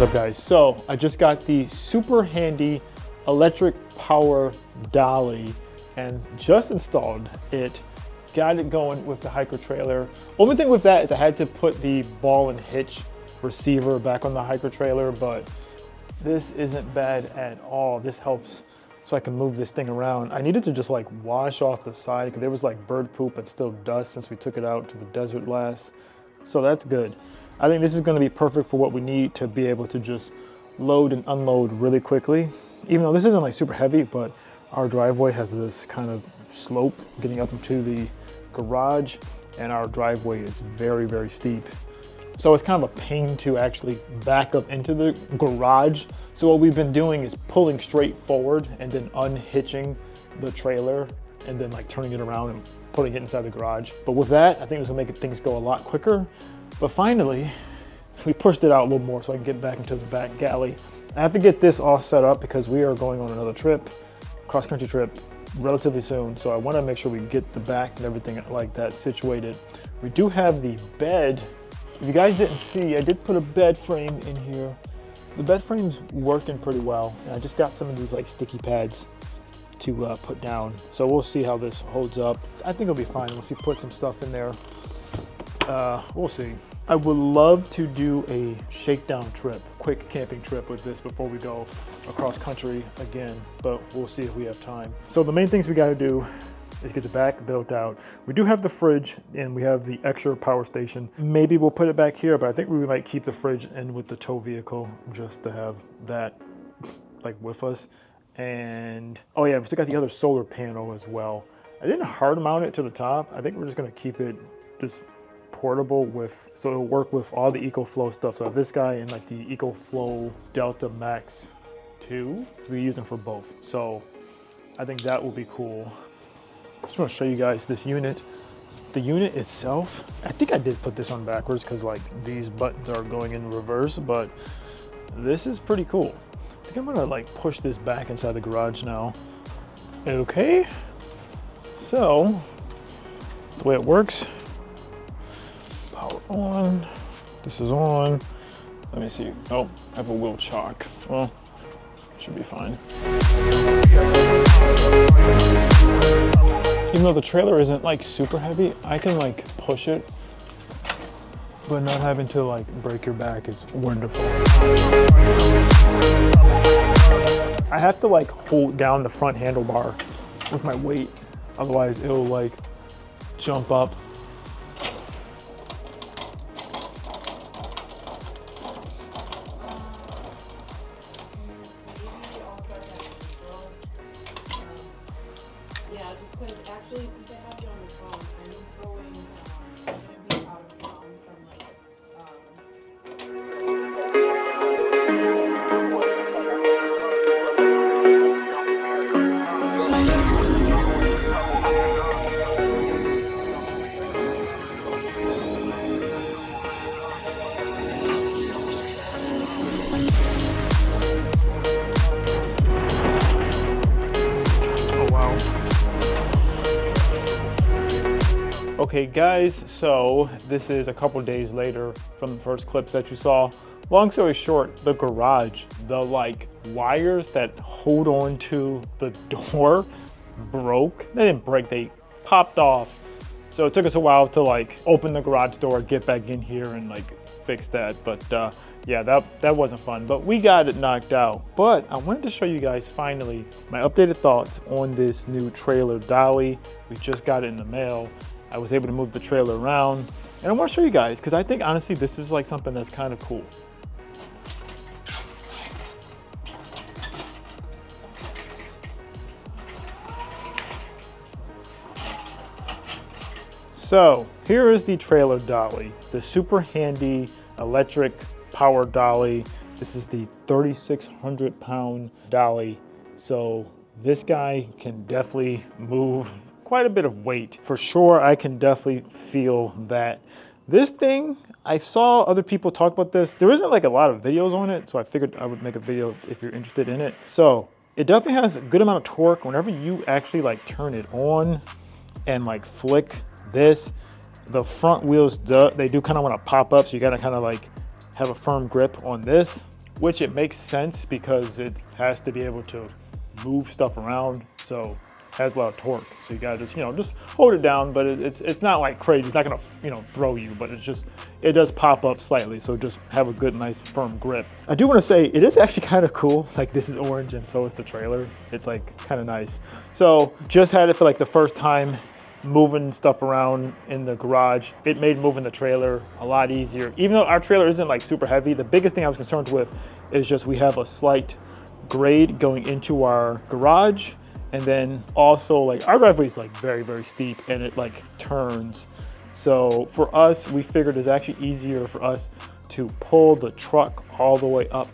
up, guys? So I just got the SuperHandy electric power dolly and just installed it. Got it going with the hiker trailer. Only thing with that is I had to put the ball and hitch receiver back on the hiker trailer, but this isn't bad at all. This helps so I can move this thing around. I needed to just like wash off the side because there was like bird poop and still dust since we took it out to the desert last. So that's good. I think this is going to be perfect for what we need to be able to just load and unload really quickly. Even though this isn't like super heavy, but our driveway has this kind of slope getting up into the garage, and our driveway is very, very steep. So it's kind of a pain to actually back up into the garage. So what we've been doing is pulling straight forward and then unhitching the trailer and then like turning it around and putting it inside the garage. But with that, I think this will make things go a lot quicker. But finally, we pushed it out a little more so I can get back into the back galley. I have to get this all set up because we are going on another trip, cross-country trip, relatively soon. So I want to make sure we get the back and everything like that situated. We do have the bed. If you guys didn't see, I did put a bed frame in here. The bed frame's working pretty well. And I just got some of these like sticky pads to put down. So we'll see how this holds up. I think it'll be fine if you put some stuff in there. We'll see. I would love to do a shakedown trip, quick camping trip with this before we go across country again, but we'll see if we have time. So the main things we got to do is get the back built out. We do have the fridge and we have the extra power station. Maybe we'll put it back here, but I think we might keep the fridge in with the tow vehicle just to have that like with us. And oh yeah, we still got the other solar panel as well. I didn't hard mount it to the top. I think we're just gonna keep it just portable with, so it'll work with all the EcoFlow stuff. So this guy and like the EcoFlow Delta Max 2, we use them for both. So I think that will be cool. I just want to show you guys this unit. The unit itself, I think I did put this on backwards because like these buttons are going in reverse, but this is pretty cool. I think I'm gonna like push this back inside the garage now. Okay, so the way it works, power on, this is on. Let me see. Oh, I have a wheel chock. Well, should be fine. Even though the trailer isn't like super heavy, I can like push it, but not having to like break your back is wonderful. I have to like hold down the front handlebar with my weight, otherwise it'll like jump up. Actually, since I have you on the phone, I'm going to be out of town from like Okay guys, so this is a couple days later from the first clips that you saw. Long story short, the garage, the like wires that hold on to the door broke. They didn't break, they popped off. So it took us a while to like open the garage door, get back in here and like fix that. But yeah, that wasn't fun, but we got it knocked out. But I wanted to show you guys finally my updated thoughts on this new trailer dolly. We just got it in the mail. I was able to move the trailer around, and I want to show you guys because I think honestly this is like something that's kind of cool. So here is the trailer dolly, the SuperHandy electric power dolly. This is the 3,600 pound dolly. So this guy can definitely move quite a bit of weight. For sure, I can definitely feel that. This thing, I saw other people talk about this. There isn't like a lot of videos on it, so I figured I would make a video if you're interested in it. So it definitely has a good amount of torque. Whenever you actually like turn it on and like flick this, the front wheels, they do kind of want to pop up, so you gotta kind of like have a firm grip on this. which it makes sense because it has to be able to move stuff around. So has a lot of torque. So you gotta just, just hold it down, but it's not like crazy. It's not gonna, throw you, but it does pop up slightly. So just have a good, nice, firm grip. I do wanna say, it is actually kind of cool. Like this is orange and so is the trailer. It's like kind of nice. So just had it for like the first time moving stuff around in the garage. It made moving the trailer a lot easier. Even though our trailer isn't like super heavy, the biggest thing I was concerned with is just we have a slight grade going into our garage. And then also like our driveway is like very, very steep and it like turns. So for us, we figured it's actually easier for us to pull the truck all the way up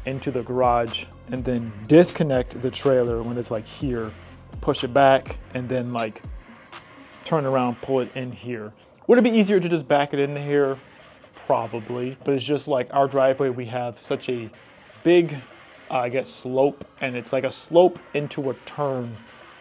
into the garage and then disconnect the trailer when it's like here, push it back and then like turn around, pull it in here. Would it be easier to just back it in here? Probably, but it's just like our driveway, we have such a big I guess slope, and it's like a slope into a turn.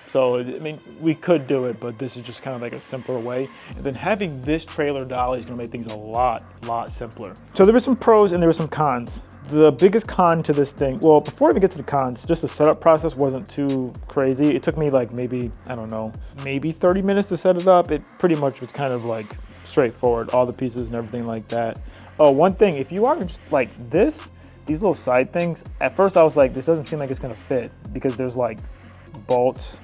So, I mean, we could do it, but this is just kind of like a simpler way. And then having this trailer dolly is gonna make things a lot simpler. So there were some pros and there were some cons. The biggest con to this thing, well, before I even get to the cons, just the setup process wasn't too crazy. It took me like maybe, I don't know, maybe 30 minutes to set it up. It pretty much was kind of like straightforward, all the pieces and everything like that. Oh, one thing, if you are just like this, these little side things, at first I was like, this doesn't seem like it's gonna fit because there's like bolts,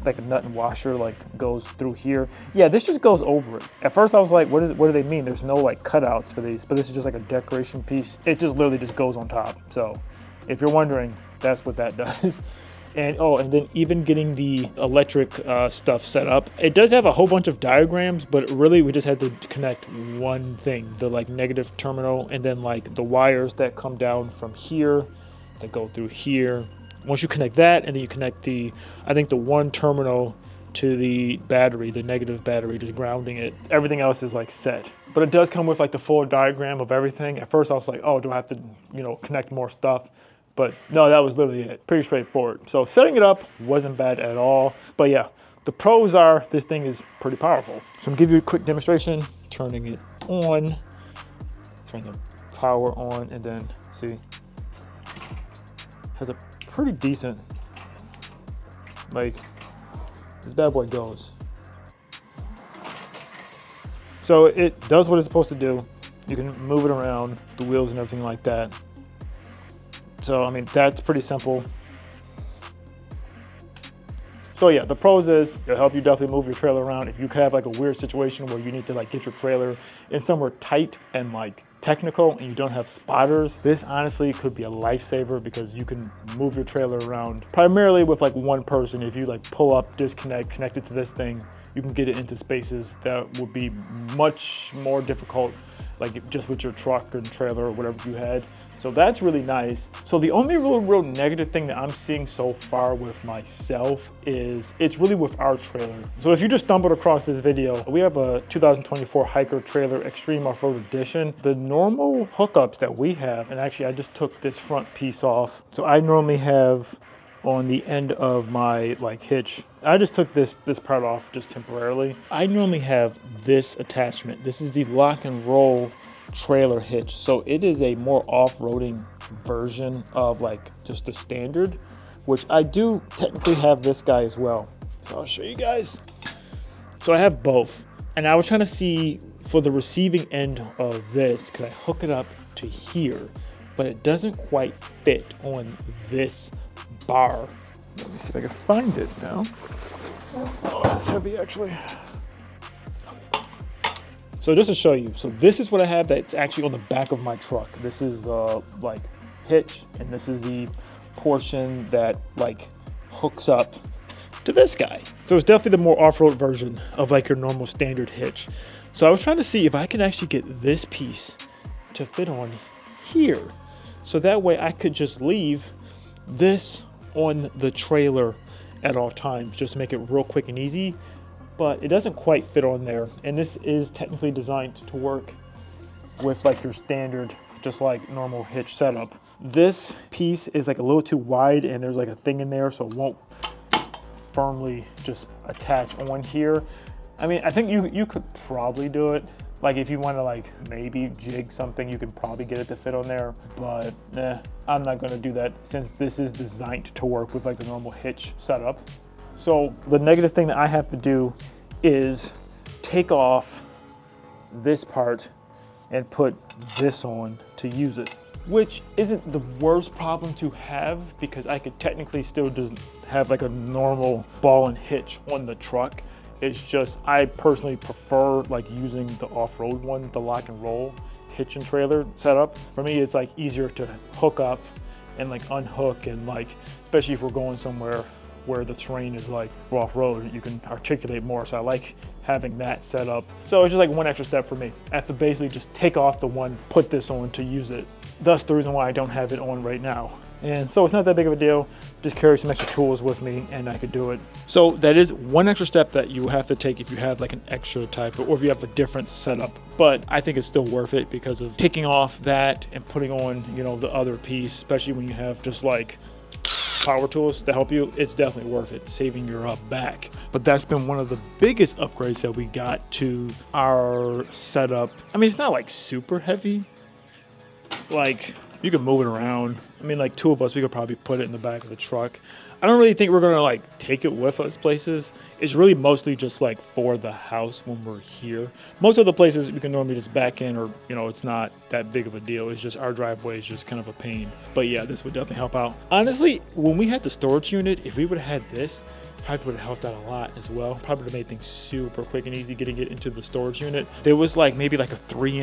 like a nut and washer like goes through here. Yeah, this just goes over it. At first I was like, what do they mean? There's no like cutouts for these, but this is just like a decoration piece. It just literally just goes on top. So if you're wondering, that's what that does. And oh, and then even getting the electric stuff set up, it does have a whole bunch of diagrams, but really we just had to connect one thing, the like negative terminal, and then like the wires that come down from here that go through here. Once you connect that, and then you connect the, I think the one terminal to the battery, the negative battery, just grounding it. Everything else is like set. But it does come with like the full diagram of everything. At first I was like, oh, do I have to, connect more stuff? But no, that was literally it. Pretty straightforward. So setting it up wasn't bad at all. But yeah, the pros are this thing is pretty powerful. So I'm gonna give you a quick demonstration, turning it on, turn the power on, and then see, has a pretty decent, like this bad boy goes. So it does what it's supposed to do. You can move it around, the wheels and everything like that. So, I mean, that's pretty simple. So yeah, the pros is it'll help you definitely move your trailer around. If you have like a weird situation where you need to like get your trailer in somewhere tight and like technical and you don't have spotters, this honestly could be a lifesaver because you can move your trailer around primarily with like one person. If you like pull up, disconnect, connect it to this thing, you can get it into spaces that would be much more difficult, like just with your truck and trailer or whatever you had. So that's really nice. So the only real negative thing that I'm seeing so far with myself is it's really with our trailer. So if you just stumbled across this video, we have a 2024 Hiker Trailer Extreme Off-Road Edition. The normal hookups that we have, and actually I just took this front piece off. So I normally have on the end of my like hitch, I just took this part off just temporarily. I normally have this attachment. This is the lock and roll trailer hitch. So it is a more off-roading version of like just the standard, which I do technically have this guy as well. So I'll show you guys. So I have both. And I was trying to see for the receiving end of this, could I hook it up to here? But it doesn't quite fit on this bar. Let me see if I can find it now. Oh, it's heavy actually. So just to show you, so this is what I have that's actually on the back of my truck. This is the like hitch, and this is the portion that like hooks up to this guy. So it's definitely the more off-road version of like your normal standard hitch. So I was trying to see if I can actually get this piece to fit on here. So that way I could just leave this on the trailer at all times, just to make it real quick and easy. But it doesn't quite fit on there. And this is technically designed to work with like your standard, just like normal hitch setup. This piece is like a little too wide and there's like a thing in there, so it won't firmly just attach on here. I mean, I think you could probably do it, Like if you want to like maybe jig something, you can probably get it to fit on there, but I'm not gonna do that since this is designed to work with like the normal hitch setup. So the negative thing that I have to do is take off this part and put this on to use it, which isn't the worst problem to have because I could technically still just have like a normal ball and hitch on the truck. It's just, I personally prefer like using the off-road one, the lock and roll hitch and trailer setup. For me, it's like easier to hook up and like unhook, and like, especially if we're going somewhere where the terrain is like off-road, you can articulate more. So I like having that set up. So it's just like one extra step for me. I have to basically just take off the one, put this on to use it. Thus the reason why I don't have it on right now. And so it's not that big of a deal. Just carry some extra tools with me and I could do it. So that is one extra step that you have to take if you have like an extra type or if you have a different setup. But I think it's still worth it because of taking off that and putting on, you know, the other piece, especially when you have just like power tools to help you. It's definitely worth it, saving your back. But that's been one of the biggest upgrades that we got to our setup. I mean, it's not like super heavy. Like, you can move it around. I mean, like two of us, we could probably put it in the back of the truck. I don't really think we're gonna like take it with us places. It's really mostly just like for the house when we're here. Most of the places we can normally just back in, or you know, it's not that big of a deal. It's just our driveway is just kind of a pain. But yeah, this would definitely help out. Honestly, when we had the storage unit, if we would have had this, probably would have helped out a lot as well. Probably would have made things super quick and easy getting it into the storage unit. There was like maybe like a 3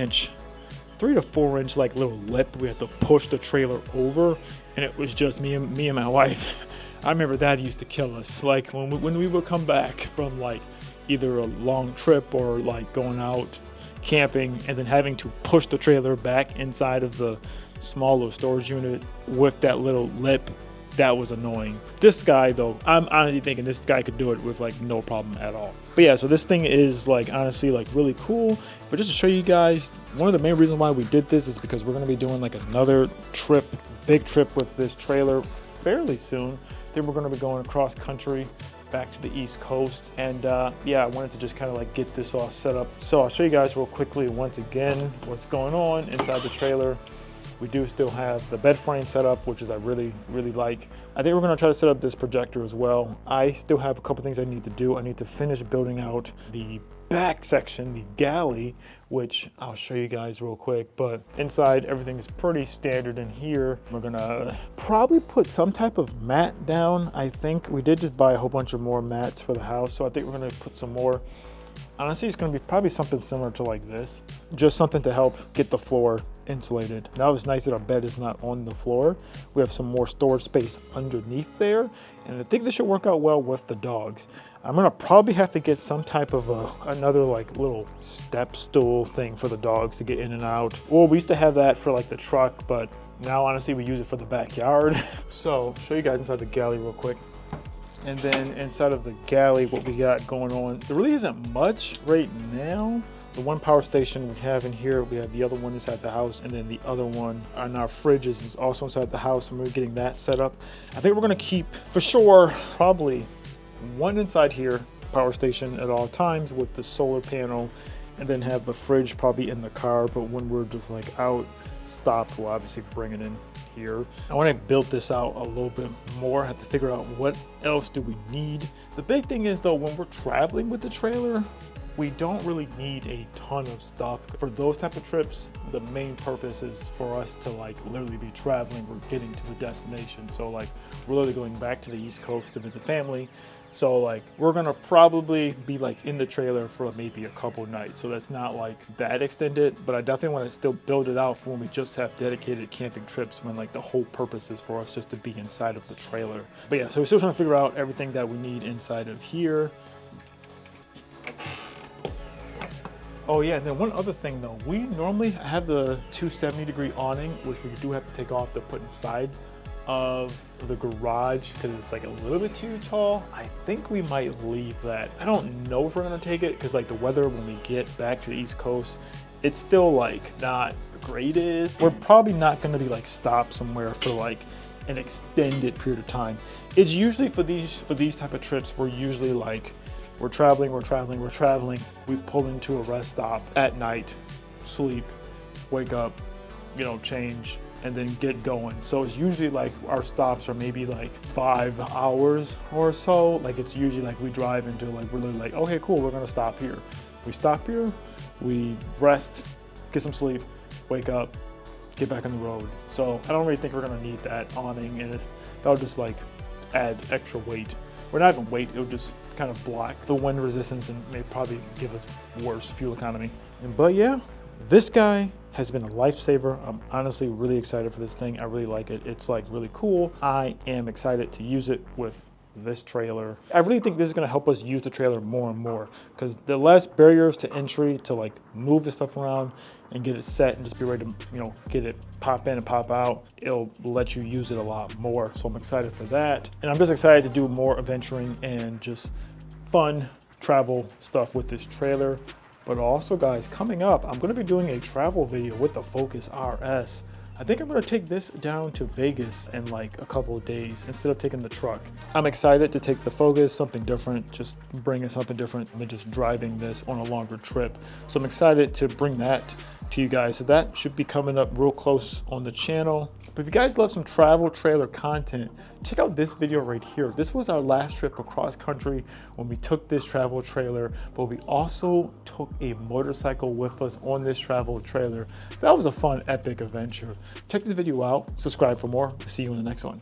to 4 inch like little lip we had to push the trailer over, and it was just me and my wife. I remember that used to kill us. Like when we would come back from like either a long trip or like going out camping and then having to push the trailer back inside of the small little storage unit with that little lip. That was annoying. This guy though, I'm honestly thinking this guy could do it with like no problem at all. But yeah, so this thing is like honestly like really cool. But just to show you guys, one of the main reasons why we did this is because we're gonna be doing like another trip, big trip with this trailer fairly soon. Then we're gonna be going across country back to the East Coast. And yeah, I wanted to just kind of like get this all set up. So I'll show you guys real quickly once again what's going on inside the trailer. We do still have the bed frame set up, which is I really like. I think we're gonna try to set up this projector as well. I still have a couple things I need to do. I need to finish building out the back section, the galley, which I'll show you guys real quick. But inside, everything is pretty standard in here. We're gonna probably put some type of mat down. I think we did just buy a whole bunch of more mats for the house, so I think we're gonna put some more. Honestly, it's gonna be probably something similar to like this. Just something to help get the floor insulated. Now it's nice that our bed is not on the floor. We have some more storage space underneath there. And I think this should work out well with the dogs. I'm gonna probably have to get some type of another like little step stool thing for the dogs to get in and out. Well, we used to have that for like the truck, but now honestly we use it for the backyard. So show you guys inside the galley real quick. And then inside of the galley, what we got going on, there really isn't much right now. The one power station we have in here, we have the other one inside the house, and then the other one on our fridges is also inside the house, and we're getting that set up. I think we're gonna keep, for sure, probably one inside here, power station at all times with the solar panel, and then have the fridge probably in the car, but when we're just like out, stopped, we'll obviously bring it in here. I want to build this out a little bit more. I have to figure out what else do we need. The big thing is though, when we're traveling with the trailer, we don't really need a ton of stuff. For those type of trips, the main purpose is for us to like literally be traveling. We're getting to the destination. So like we're literally going back to the East Coast to visit family. So like we're gonna probably be like in the trailer for maybe a couple nights. So that's not like that extended, but I definitely want to still build it out for when we just have dedicated camping trips, when like the whole purpose is for us just to be inside of the trailer. But yeah, so we're still trying to figure out everything that we need inside of here. Oh yeah, and then one other thing though, we normally have the 270-degree awning, which we do have to take off to put inside of the garage because it's like a little bit too tall. I think we might leave that. I don't know if we're gonna take it because like the weather when we get back to the East Coast, it's still like not the greatest. We're probably not gonna be like stopped somewhere for like an extended period of time. It's usually for these type of trips, we're We're traveling. We pull into a rest stop at night, sleep, wake up, you know, change, and then get going. So it's usually like our stops are maybe like 5 hours or so. Like it's usually like we drive into like, we're literally like, okay, cool, we're gonna stop here. We stop here, we rest, get some sleep, wake up, get back on the road. So I don't really think we're gonna need that awning, and that'll just like add extra weight. Or not even weight, it'll just kind of block the wind resistance and may probably give us worse fuel economy. But yeah, this guy has been a lifesaver. I'm honestly really excited for this thing. I really like it. It's like really cool. I am excited to use it with this trailer. I really think this is going to help us use the trailer more and more, because the less barriers to entry to like move the stuff around and get it set and just be ready to, you know, get it pop in and pop out, it'll let you use it a lot more. So I'm excited for that. And I'm just excited to do more adventuring and just fun travel stuff with this trailer. But also guys, coming up, I'm going to be doing a travel video with the Focus RS. I think I'm going to take this down to Vegas in like a couple of days instead of taking the truck. I'm excited to take the Focus, something different, just bringing something different than just driving this on a longer trip. So I'm excited to bring that to you guys. So that should be coming up real close on the channel. But if you guys love some travel trailer content, check out this video right here. This was our last trip across country when we took this travel trailer, but we also took a motorcycle with us on this travel trailer. That was a fun, epic adventure. Check this video out, subscribe for more. See you in the next one.